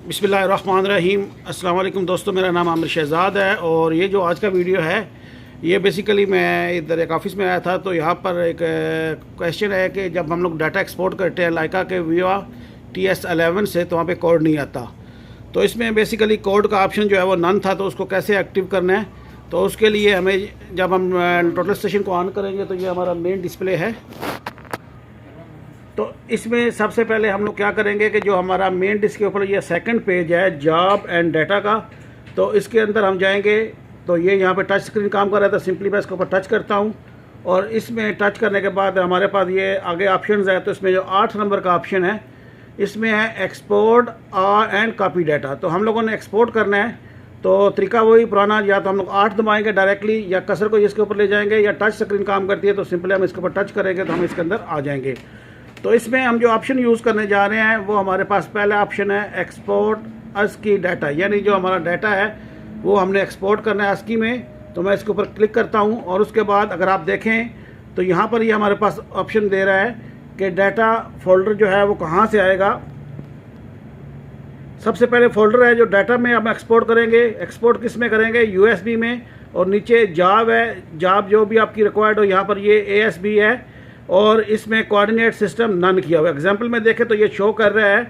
बिस्मिल्लाहिर्रहमानिर्रहीम। अस्सलाम वालेकुम दोस्तों, मेरा नाम आमिर शहज़ाद है और ये जो आज का वीडियो है ये बेसिकली मैं इधर एक ऑफ़िस में आया था तो यहाँ पर एक क्वेश्चन है कि जब हम लोग डाटा एक्सपोर्ट करते हैं लाइका के विवा TS11 से तो वहाँ पे कोड नहीं आता। तो इसमें बेसिकली कोड का ऑप्शन जो है वो नन था, तो उसको कैसे एक्टिव करना है, तो उसके लिए हमें जब हम टोटल स्टेशन को ऑन करेंगे तो ये हमारा मेन डिस्प्ले है। तो इसमें सबसे पहले हम लोग क्या करेंगे कि जो हमारा मेन डिस्क के ऊपर ये सेकंड पेज है जॉब एंड डाटा का, तो इसके अंदर हम जाएंगे। तो ये यहाँ पे टच स्क्रीन काम कर रहा था, सिंपली मैं इसके ऊपर टच करता हूँ और इसमें टच करने के बाद हमारे पास ये आगे ऑप्शंस है। तो इसमें जो 8 नंबर का ऑप्शन है इसमें है एक्सपोर्ट एंड कॉपी डाटा। तो हम लोगों ने एक्सपोर्ट करना है, तो तरीका वही पुराना, या तो हम लोग 8 दबाएंगे डायरेक्टली या कसर को इसके ऊपर ले जाएंगे, या टच स्क्रीन काम करती है तो सिंपली हम इसके ऊपर टच करेंगे तो हम इसके अंदर आ जाएंगे। तो इसमें हम जो ऑप्शन यूज़ करने जा रहे हैं वो हमारे पास पहला ऑप्शन है एक्सपोर्ट ASCII डाटा, यानी जो हमारा डाटा है वो हमने एक्सपोर्ट करना है ASCII में। तो मैं इसके ऊपर क्लिक करता हूँ और उसके बाद अगर आप देखें तो यहाँ पर ये हमारे पास ऑप्शन दे रहा है कि डाटा फोल्डर जो है वो कहाँ से आएगा। सबसे पहले फोल्डर है जो डाटा में हम एक्सपोर्ट करेंगे। एक्सपोर्ट किस में करेंगे? USB में। और नीचे जॉब है, जॉब जो भी आपकी रिक्वायर्ड हो, यहाँ पर ये ASB है और इसमें कोऑर्डिनेट सिस्टम नन किया हुआ है। एग्जाम्पल में देखें तो ये शो कर रहा है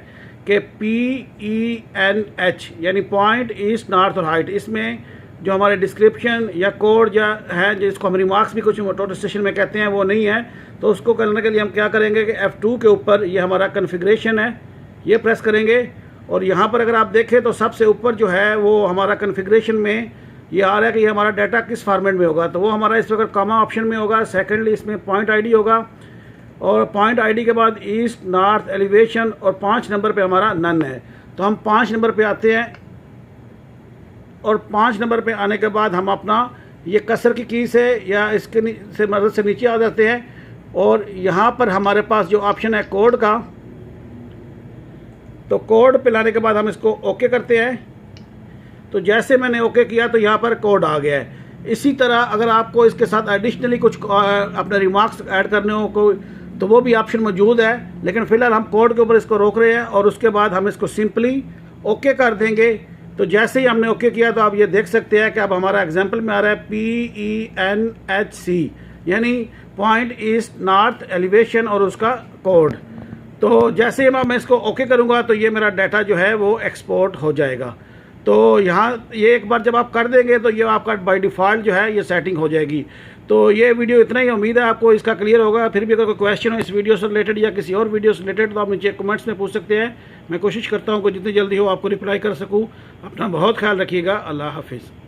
कि PENH यानी पॉइंट, ईस्ट, नॉर्थ और हाइट। इसमें जो हमारे डिस्क्रिप्शन या कोड या है जिसको हम रिमार्क्स भी कुछ टोटल स्टेशन में कहते हैं वो नहीं है। तो उसको करने के लिए हम क्या करेंगे कि F2 के ऊपर ये हमारा कन्फिग्रेशन है, ये प्रेस करेंगे और यहाँ पर अगर आप देखें तो सबसे ऊपर जो है वो हमारा कन्फिग्रेशन में ये आ रहा है कि ये हमारा डाटा किस फॉर्मेट में होगा। तो वो हमारा इस वक्त कॉमा ऑप्शन में होगा। सेकेंडली इसमें पॉइंट ID होगा और पॉइंट ID के बाद ईस्ट, नॉर्थ, एलिवेशन और 5 नंबर पे हमारा नन है। तो हम 5 नंबर पे आते हैं और 5 नंबर पे आने के बाद हम अपना ये कसर की से या इसके से मदद से नीचे आ जाते हैं और यहाँ पर हमारे पास जो ऑप्शन है कोड का, तो कोड पे लाने के बाद हम इसको ओके करते हैं। तो जैसे मैंने ओके किया तो यहाँ पर कोड आ गया है। इसी तरह अगर आपको इसके साथ एडिशनली कुछ अपने रिमार्क्स ऐड करने हो कोई, तो वो भी ऑप्शन मौजूद है, लेकिन फ़िलहाल हम कोड के ऊपर इसको रोक रहे हैं और उसके बाद हम इसको सिंपली ओके कर देंगे। तो जैसे ही हमने ओके किया तो आप ये देख सकते हैं कि अब हमारा एग्जाम्पल में आ रहा है PENHC यानी पॉइंट, ईस्ट, नॉर्थ, एलिवेशन और उसका कोड। तो जैसे ही मैं इसको ओके करूँगा तो ये मेरा डाटा जो है वो एक्सपोर्ट हो जाएगा। तो यहाँ ये एक बार जब आप कर देंगे तो ये आपका बाय डिफ़ॉल्ट जो है ये सेटिंग हो जाएगी। तो ये वीडियो इतना ही, उम्मीद है आपको इसका क्लियर होगा। फिर भी अगर कोई क्वेश्चन हो इस वीडियो से रिलेटेड या किसी और वीडियो से रिलेटेड तो आप नीचे कमेंट्स में पूछ सकते हैं। मैं कोशिश करता हूँ कि जितनी जल्दी हो आपको रिप्लाई कर सकूँ। अपना बहुत ख्याल रखिएगा। अल्लाह हाफिज़।